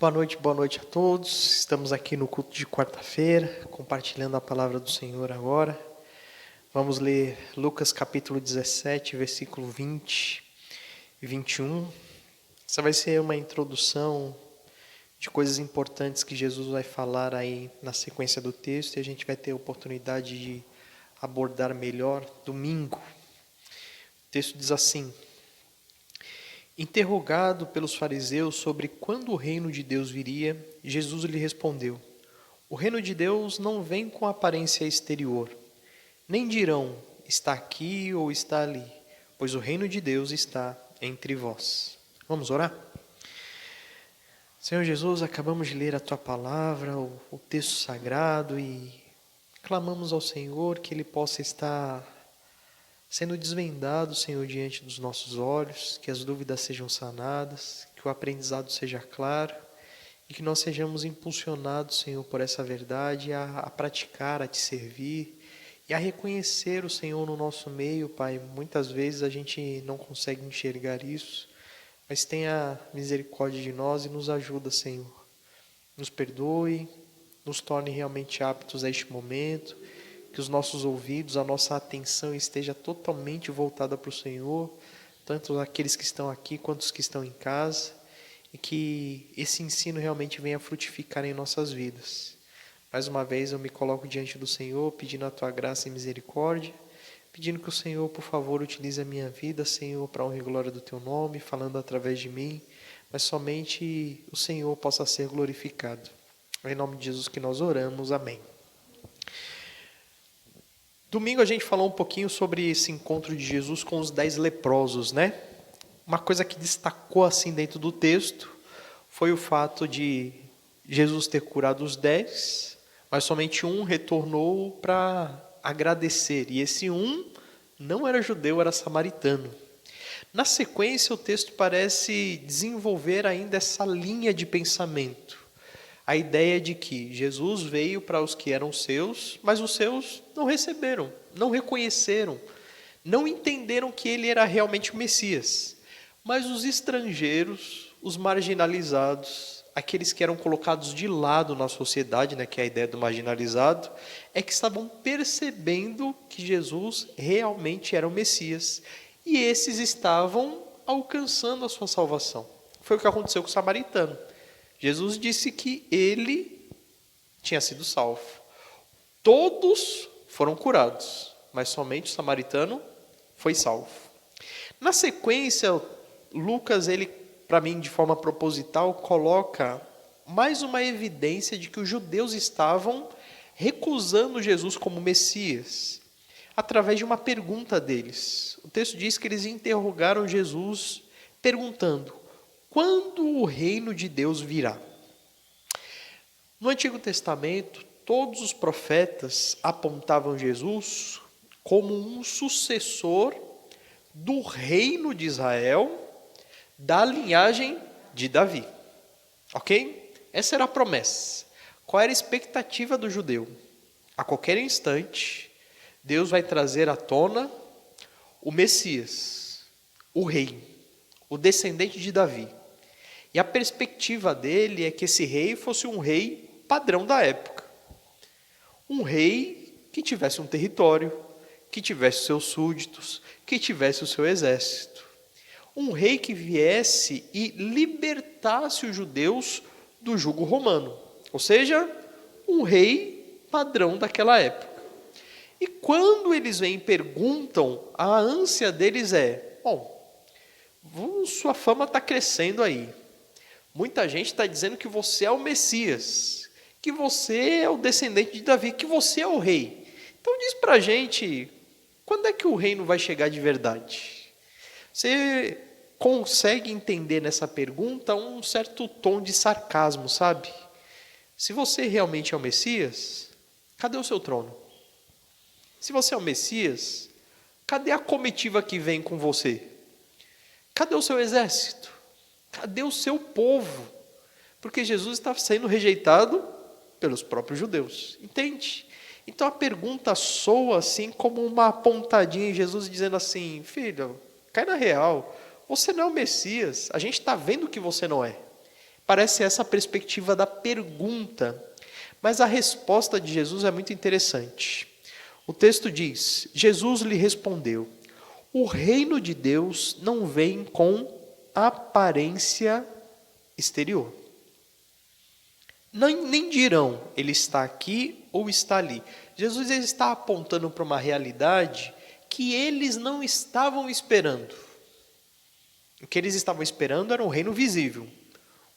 Boa noite a todos. Estamos aqui no culto de quarta-feira, compartilhando a palavra do Senhor agora. Vamos ler Lucas capítulo 17, versículo 20 e 21. Essa vai ser uma introdução de coisas importantes que Jesus vai falar aí na sequência do texto, e a gente vai ter a oportunidade de abordar melhor domingo. O texto diz assim: Interrogado pelos fariseus sobre quando o reino de Deus viria, Jesus lhe respondeu: O reino de Deus não vem com aparência exterior, nem dirão, está aqui ou está ali, pois o reino de Deus está entre vós. Vamos orar? Senhor Jesus, acabamos de ler a Tua palavra, o texto sagrado, e clamamos ao Senhor que Ele possa estar sendo desvendado, Senhor, diante dos nossos olhos, que as dúvidas sejam sanadas, que o aprendizado seja claro e que nós sejamos impulsionados, Senhor, por essa verdade a praticar, a Te servir e a reconhecer o Senhor no nosso meio, Pai. Muitas vezes a gente não consegue enxergar isso, mas tenha misericórdia de nós e nos ajuda, Senhor. Nos perdoe, nos torne realmente aptos a este momento, que os nossos ouvidos, a nossa atenção esteja totalmente voltada para o Senhor, tanto aqueles que estão aqui quanto os que estão em casa, e que esse ensino realmente venha frutificar em nossas vidas. Mais uma vez eu me coloco diante do Senhor, pedindo a Tua graça e misericórdia, pedindo que o Senhor, por favor, utilize a minha vida, Senhor, para a honra e glória do Teu nome, falando através de mim, mas somente o Senhor possa ser glorificado. É em nome de Jesus que nós oramos, amém. Domingo a gente falou um pouquinho sobre esse encontro de Jesus com os 10 leprosos, né? Uma coisa que destacou assim dentro do texto foi o fato de Jesus ter curado os 10, mas somente um retornou para agradecer. E esse um não era judeu, era samaritano. Na sequência, o texto parece desenvolver ainda essa linha de pensamento. A ideia de que Jesus veio para os que eram seus, mas os seus não receberam, não reconheceram, não entenderam que ele era realmente o Messias. Mas os estrangeiros, os marginalizados, aqueles que eram colocados de lado na sociedade, né, que é a ideia do marginalizado, é que estavam percebendo que Jesus realmente era o Messias. E esses estavam alcançando a sua salvação. Foi o que aconteceu com o samaritano. Jesus disse que ele tinha sido salvo. Todos foram curados, mas somente o samaritano foi salvo. Na sequência, Lucas, ele, para mim, de forma proposital, coloca mais uma evidência de que os judeus estavam recusando Jesus como Messias, através de uma pergunta deles. O texto diz que eles interrogaram Jesus, perguntando: quando o reino de Deus virá? No Antigo Testamento, todos os profetas apontavam Jesus como um sucessor do reino de Israel, da linhagem de Davi. Ok? Essa era a promessa. Qual era a expectativa do judeu? A qualquer instante, Deus vai trazer à tona o Messias, o rei, o descendente de Davi. E a perspectiva dele é que esse rei fosse um rei padrão da época. Um rei que tivesse um território, que tivesse seus súditos, que tivesse o seu exército. Um rei que viesse e libertasse os judeus do jugo romano. Ou seja, um rei padrão daquela época. E quando eles vêm e perguntam, a ânsia deles é: bom, sua fama está crescendo aí. Muita gente está dizendo que você é o Messias, que você é o descendente de Davi, que você é o rei. Então diz para a gente, quando é que o reino vai chegar de verdade? Você consegue entender nessa pergunta um certo tom de sarcasmo, sabe? Se você realmente é o Messias, cadê o seu trono? Se você é o Messias, cadê a comitiva que vem com você? Cadê o seu exército? Cadê o seu povo? Porque Jesus está sendo rejeitado pelos próprios judeus. Entende? Então a pergunta soa assim como uma pontadinha em Jesus dizendo assim: filho, cai na real, você não é o Messias, a gente está vendo que você não é. Parece essa a perspectiva da pergunta, mas a resposta de Jesus é muito interessante. O texto diz: Jesus lhe respondeu: o reino de Deus não vem com aparência exterior. Nem dirão, ele está aqui ou está ali. Jesus está apontando para uma realidade que eles não estavam esperando. O que eles estavam esperando era um reino visível.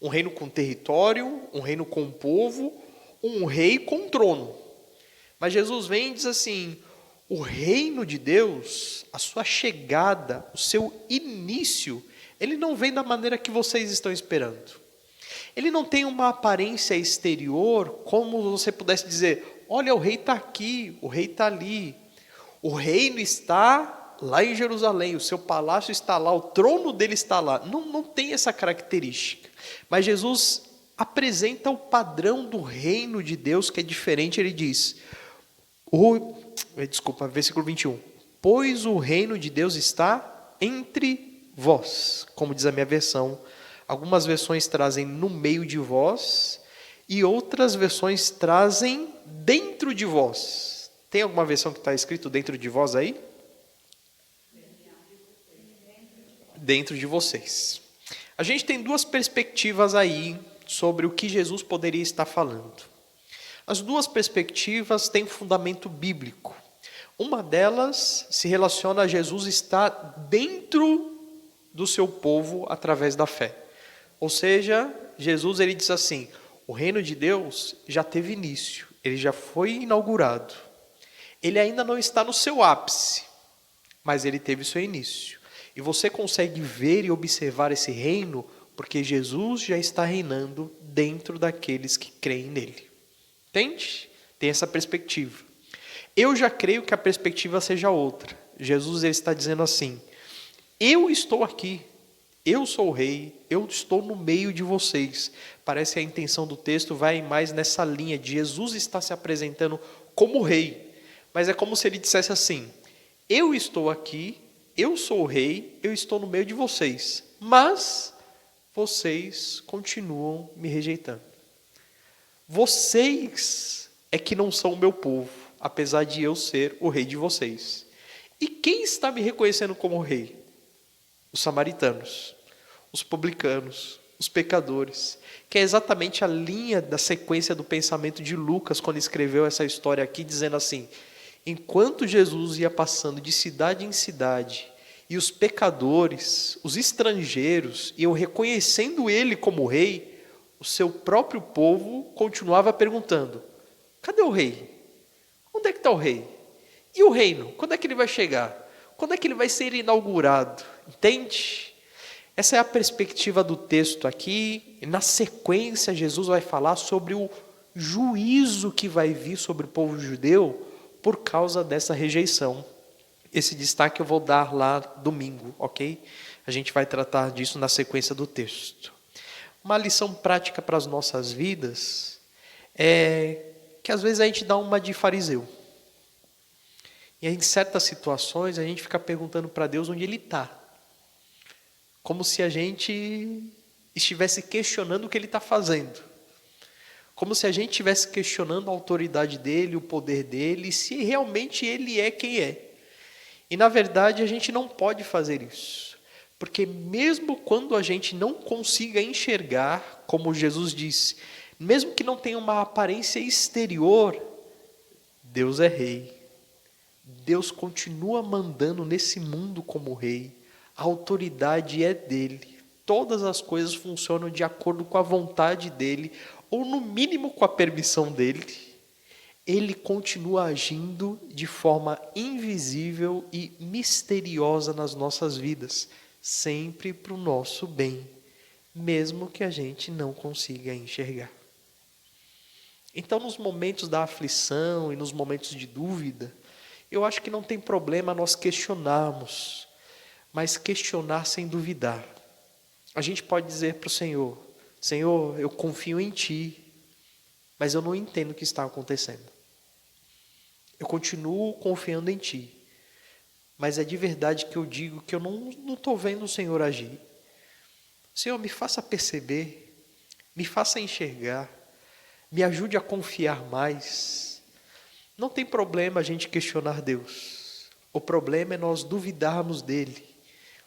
Um reino com território, um reino com povo, um rei com trono. Mas Jesus vem e diz assim: o reino de Deus, a sua chegada, o seu início, ele não vem da maneira que vocês estão esperando. Ele não tem uma aparência exterior como você pudesse dizer: olha, o rei está aqui, o rei está ali. O reino está lá em Jerusalém, o seu palácio está lá, o trono dele está lá. Não tem essa característica. Mas Jesus apresenta o padrão do reino de Deus, que é diferente. Ele diz, versículo 21. Pois o reino de Deus está entre vós, como diz a minha versão. Algumas versões trazem no meio de vós, e outras versões trazem dentro de vós. Tem alguma versão que está escrito dentro de vós aí? Dentro de vocês. A gente tem duas perspectivas aí sobre o que Jesus poderia estar falando. As duas perspectivas têm fundamento bíblico. Uma delas se relaciona a Jesus estar dentro do seu povo através da fé. Ou seja, Jesus ele diz assim: o reino de Deus já teve início, ele já foi inaugurado. Ele ainda não está no seu ápice, mas ele teve seu início. E você consegue ver e observar esse reino porque Jesus já está reinando dentro daqueles que creem nele. Entende? Tem essa perspectiva. Eu já creio que a perspectiva seja outra. Jesus ele está dizendo assim: eu estou aqui, eu sou o rei, eu estou no meio de vocês. Parece que a intenção do texto vai mais nessa linha de Jesus está se apresentando como rei. Mas é como se ele dissesse assim: eu estou aqui, eu sou o rei, eu estou no meio de vocês, mas vocês continuam me rejeitando. Vocês é que não são o meu povo, apesar de eu ser o rei de vocês. E quem está me reconhecendo como rei? Os samaritanos, os publicanos, os pecadores, que é exatamente a linha da sequência do pensamento de Lucas, quando escreveu essa história aqui, dizendo assim: enquanto Jesus ia passando de cidade em cidade, e os pecadores, os estrangeiros, iam reconhecendo ele como rei, o seu próprio povo continuava perguntando: cadê o rei? Onde é que está o rei? E o reino? Quando é que ele vai chegar? Quando é que ele vai ser inaugurado? Entende? Essa é a perspectiva do texto aqui. E na sequência, Jesus vai falar sobre o juízo que vai vir sobre o povo judeu por causa dessa rejeição. Esse destaque eu vou dar lá domingo, ok? A gente vai tratar disso na sequência do texto. Uma lição prática para as nossas vidas é que às vezes a gente dá uma de fariseu. E em certas situações a gente fica perguntando para Deus onde Ele está. Como se a gente estivesse questionando o que Ele está fazendo. Como se a gente estivesse questionando a autoridade dEle, o poder dEle, e se realmente Ele é quem é. E na verdade a gente não pode fazer isso. Porque mesmo quando a gente não consiga enxergar, como Jesus disse, mesmo que não tenha uma aparência exterior, Deus é rei. Deus continua mandando nesse mundo como rei. A autoridade é dele. Todas as coisas funcionam de acordo com a vontade dele, ou no mínimo com a permissão dele. Ele continua agindo de forma invisível e misteriosa nas nossas vidas, sempre para o nosso bem, mesmo que a gente não consiga enxergar. Então, nos momentos da aflição e nos momentos de dúvida, eu acho que não tem problema nós questionarmos, mas questionar sem duvidar. A gente pode dizer para o Senhor: Senhor, eu confio em Ti, mas eu não entendo o que está acontecendo. Eu continuo confiando em Ti, mas é de verdade que eu digo que eu não estou vendo o Senhor agir. Senhor, me faça perceber, me faça enxergar, me ajude a confiar mais. Não tem problema a gente questionar Deus. O problema é nós duvidarmos dele.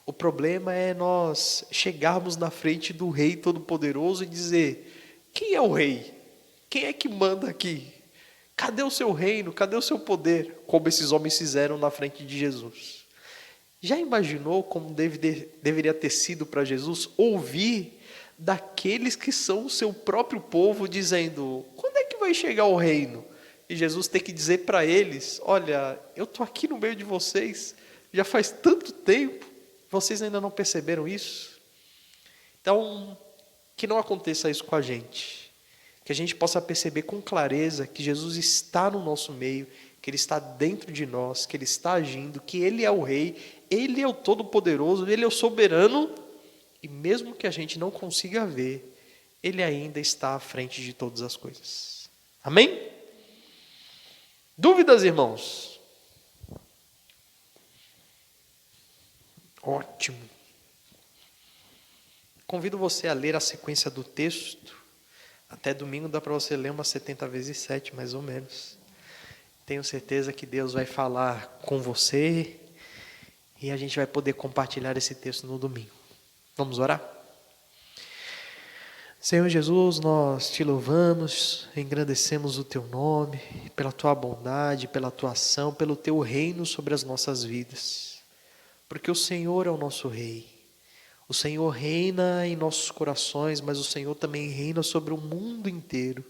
O problema é nós chegarmos na frente do Rei Todo-Poderoso e dizer: quem é o Rei? Quem é que manda aqui? Cadê o seu reino? Cadê o seu poder? Como esses homens fizeram na frente de Jesus. Já imaginou como deveria ter sido para Jesus ouvir daqueles que são o seu próprio povo dizendo: quando é que vai chegar o reino? E Jesus ter que dizer para eles: olha, eu estou aqui no meio de vocês já faz tanto tempo, vocês ainda não perceberam isso? Então, que não aconteça isso com a gente. Que a gente possa perceber com clareza que Jesus está no nosso meio, que Ele está dentro de nós, que Ele está agindo, que Ele é o Rei, Ele é o Todo-Poderoso, Ele é o Soberano, e mesmo que a gente não consiga ver, Ele ainda está à frente de todas as coisas. Amém? Dúvidas, irmãos? Ótimo. Convido você a ler a sequência do texto. Até domingo dá para você ler umas 70 vezes 7, mais ou menos. Tenho certeza que Deus vai falar com você e a gente vai poder compartilhar esse texto no domingo. Vamos orar? Senhor Jesus, nós te louvamos, engrandecemos o teu nome, pela tua bondade, pela tua ação, pelo teu reino sobre as nossas vidas. Porque o Senhor é o nosso Rei. O Senhor reina em nossos corações, mas o Senhor também reina sobre o mundo inteiro.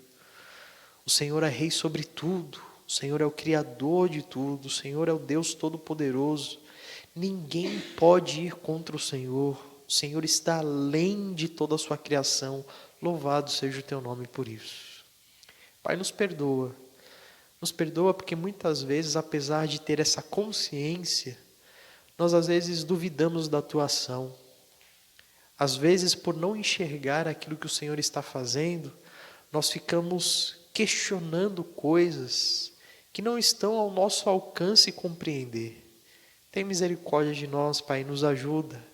O Senhor é Rei sobre tudo. O Senhor é o Criador de tudo. O Senhor é o Deus Todo-Poderoso. Ninguém pode ir contra o Senhor. O Senhor está além de toda a sua criação. Louvado seja o teu nome por isso. Pai, nos perdoa. Nos perdoa porque muitas vezes, apesar de ter essa consciência, nós às vezes duvidamos da tua ação. Às vezes, por não enxergar aquilo que o Senhor está fazendo, nós ficamos questionando coisas que não estão ao nosso alcance compreender. Tem misericórdia de nós, Pai, nos ajuda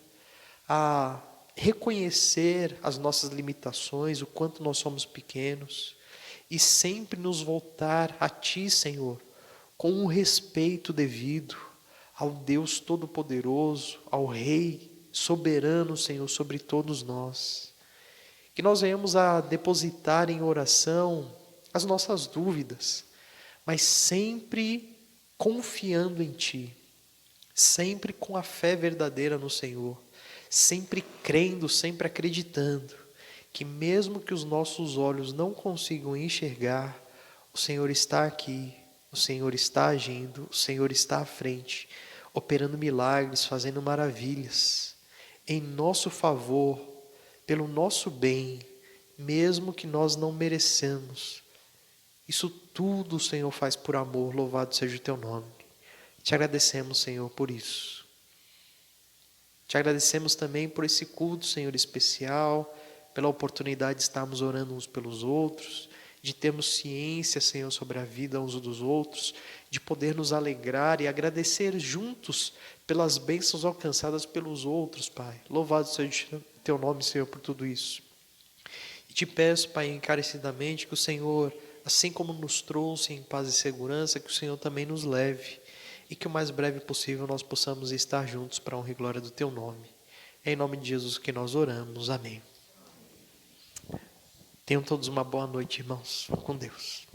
a reconhecer as nossas limitações, o quanto nós somos pequenos, e sempre nos voltar a Ti, Senhor, com um respeito devido ao Deus Todo-Poderoso, ao Rei soberano, Senhor, sobre todos nós. Que nós venhamos a depositar em oração as nossas dúvidas, mas sempre confiando em Ti, sempre com a fé verdadeira no Senhor, sempre crendo, sempre acreditando, que mesmo que os nossos olhos não consigam enxergar, o Senhor está aqui, o Senhor está agindo, o Senhor está à frente, operando milagres, fazendo maravilhas, em nosso favor, pelo nosso bem, mesmo que nós não merecemos. Isso tudo o Senhor faz por amor, louvado seja o teu nome. Te agradecemos, Senhor, por isso. Te agradecemos também por esse culto, Senhor, especial, pela oportunidade de estarmos orando uns pelos outros, de termos ciência, Senhor, sobre a vida uns dos outros, de poder nos alegrar e agradecer juntos pelas bênçãos alcançadas pelos outros, Pai. Louvado seja o teu nome, Senhor, por tudo isso. E te peço, Pai, encarecidamente, que o Senhor, assim como nos trouxe em paz e segurança, que o Senhor também nos leve e que o mais breve possível nós possamos estar juntos para a honra e glória do teu nome. É em nome de Jesus que nós oramos. Amém. Tenham todos uma boa noite, irmãos. Com Deus.